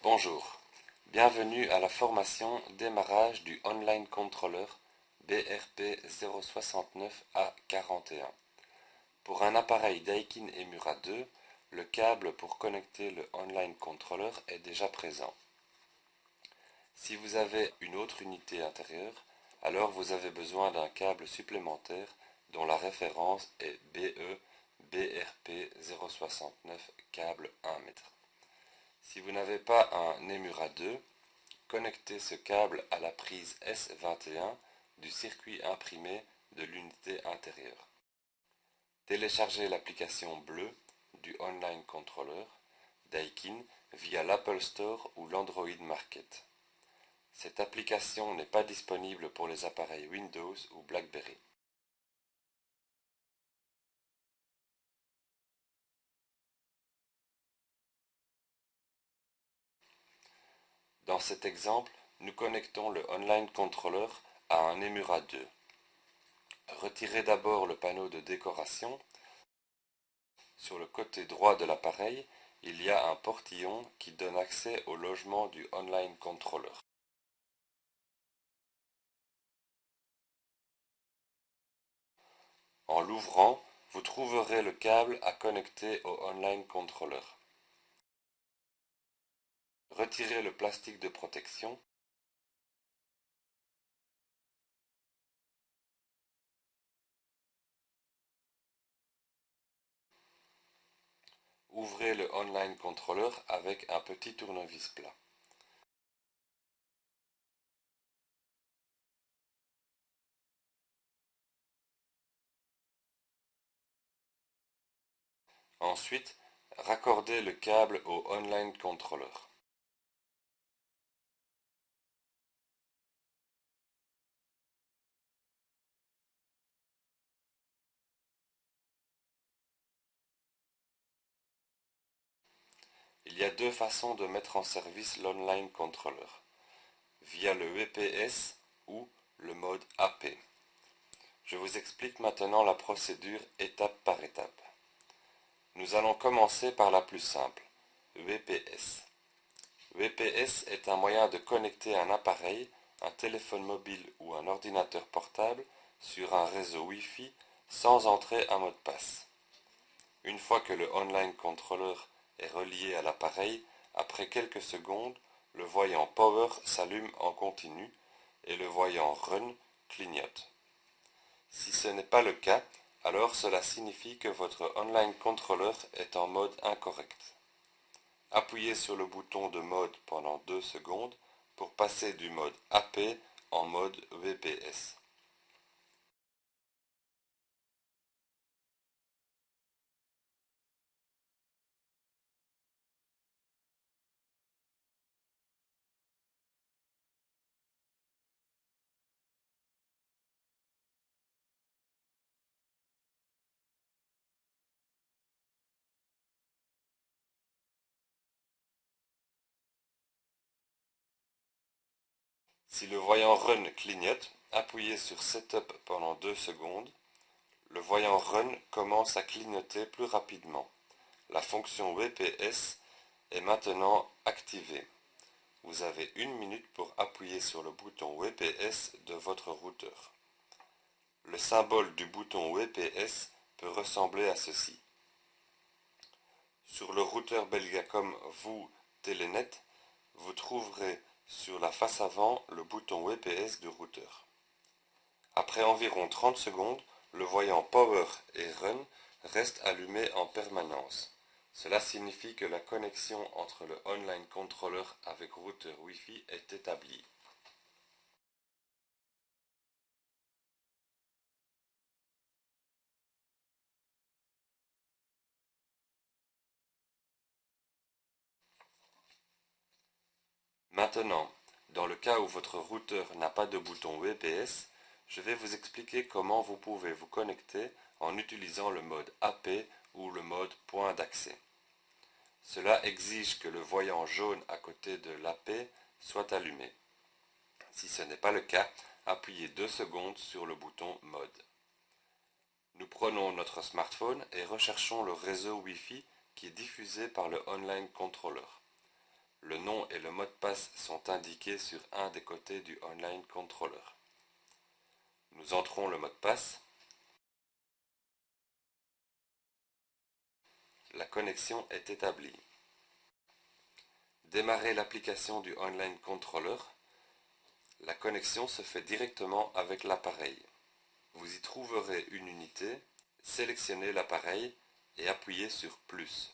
Bonjour, bienvenue à la formation Démarrage du Online Controller BRP 069A41. Pour un appareil Daikin Emura 2, le câble pour connecter le Online Controller est déjà présent. Si vous avez une autre unité intérieure, alors vous avez besoin d'un câble supplémentaire dont la référence est BE BRP 069 câble 1 mètre. Si vous n'avez pas un Emura 2, connectez ce câble à la prise S21 du circuit imprimé de l'unité intérieure. Téléchargez l'application bleue du Online Controller Daikin via l'Apple Store ou l'Android Market. Cette application n'est pas disponible pour les appareils Windows ou BlackBerry. Dans cet exemple, nous connectons le Online Controller à un Emura 2. Retirez d'abord le panneau de décoration. Sur le côté droit de l'appareil, il y a un portillon qui donne accès au logement du Online Controller. En l'ouvrant, vous trouverez le câble à connecter au Online Controller. Retirez le plastique de protection. Ouvrez le Online Controller avec un petit tournevis plat. Ensuite, raccordez le câble au Online Controller. Il y a deux façons de mettre en service l'Online Controller, via le VPS ou le mode AP. Je vous explique maintenant la procédure étape par étape. Nous allons commencer par la plus simple, VPS. VPS est un moyen de connecter un appareil, un téléphone mobile ou un ordinateur portable sur un réseau Wi-Fi sans entrer un mot de passe. Une fois que le Online Controller est relié à l'appareil, après quelques secondes, le voyant Power s'allume en continu et le voyant Run clignote. Si ce n'est pas le cas, alors cela signifie que votre Online Controller est en mode incorrect. Appuyez sur le bouton de mode pendant 2 secondes pour passer du mode AP en mode VPS. Si le voyant Run clignote, appuyez sur Setup pendant 2 secondes. Le voyant Run commence à clignoter plus rapidement. La fonction VPS est maintenant activée. Vous avez 1 minute pour appuyer sur le bouton VPS de votre routeur. Le symbole du bouton VPS peut ressembler à ceci. Sur le routeur Belgacom VOO Telenet, vous trouverez sur la face avant le bouton VPS du routeur. Après environ 30 secondes, le voyant Power et Run reste allumé en permanence. Cela signifie que la connexion entre le Online Controller avec routeur Wi-Fi est établie. Maintenant, dans le cas où votre routeur n'a pas de bouton VPS, je vais vous expliquer comment vous pouvez vous connecter en utilisant le mode AP ou le mode point d'accès. Cela exige que le voyant jaune à côté de l'AP soit allumé. Si ce n'est pas le cas, appuyez 2 secondes sur le bouton Mode. Nous prenons notre smartphone et recherchons le réseau Wi-Fi qui est diffusé par le Online Controller. Le nom et le mot de passe sont indiqués sur un des côtés du Online Controller. Nous entrons le mot de passe. La connexion est établie. Démarrer l'application du Online Controller. La connexion se fait directement avec l'appareil. Vous y trouverez une unité, sélectionnez l'appareil et appuyez sur plus.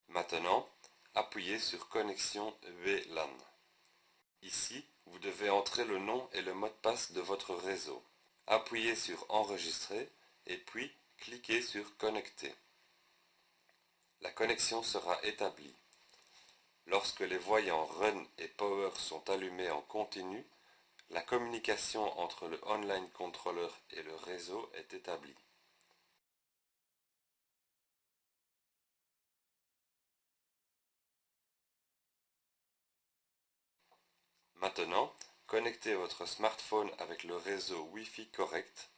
Maintenant, appuyez sur Connexion WLAN. Ici, vous devez entrer le nom et le mot de passe de votre réseau. Appuyez sur Enregistrer et puis cliquez sur Connecter. La connexion sera établie. Lorsque les voyants Run et Power sont allumés en continu, la communication entre le Online Controller et le réseau est établie. Maintenant, connectez votre smartphone avec le réseau Wi-Fi correct,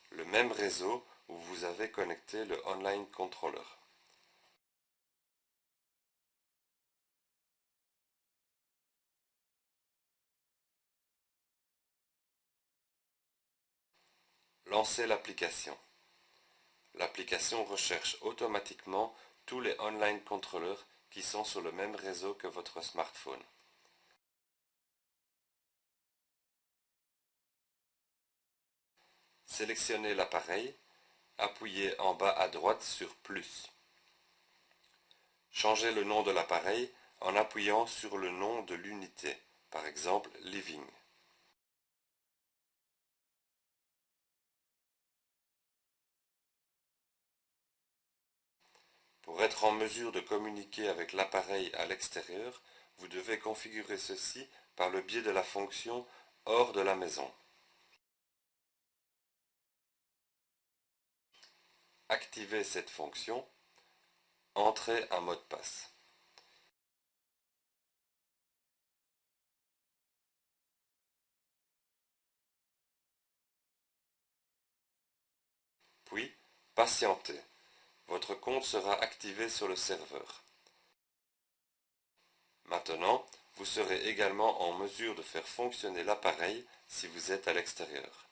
le même réseau où vous avez connecté le Online Controller. Lancez l'application. L'application recherche automatiquement tous les Online Controllers qui sont sur le même réseau que votre smartphone. Sélectionnez l'appareil, appuyez en bas à droite sur plus. Changez le nom de l'appareil en appuyant sur le nom de l'unité, par exemple Living. Pour être en mesure de communiquer avec l'appareil à l'extérieur, vous devez configurer ceci par le biais de la fonction hors de la maison. Activez cette fonction. Entrez un mot de passe. Puis, patientez. Votre compte sera activé sur le serveur. Maintenant, vous serez également en mesure de faire fonctionner l'appareil si vous êtes à l'extérieur.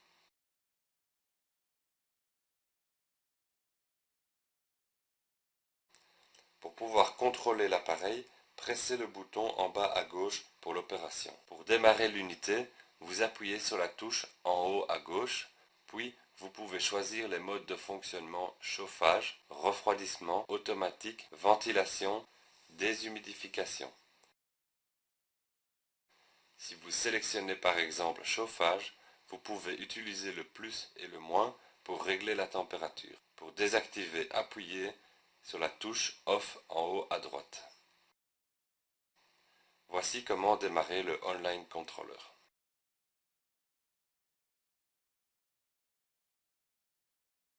Pour pouvoir contrôler l'appareil, pressez le bouton en bas à gauche pour l'opération. Pour démarrer l'unité, vous appuyez sur la touche en haut à gauche, puis vous pouvez choisir les modes de fonctionnement chauffage, refroidissement, automatique, ventilation, déshumidification. Si vous sélectionnez par exemple chauffage, vous pouvez utiliser le plus et le moins pour régler la température. Pour désactiver, appuyez sur la touche Off en haut à droite. Voici comment démarrer le Online Controller.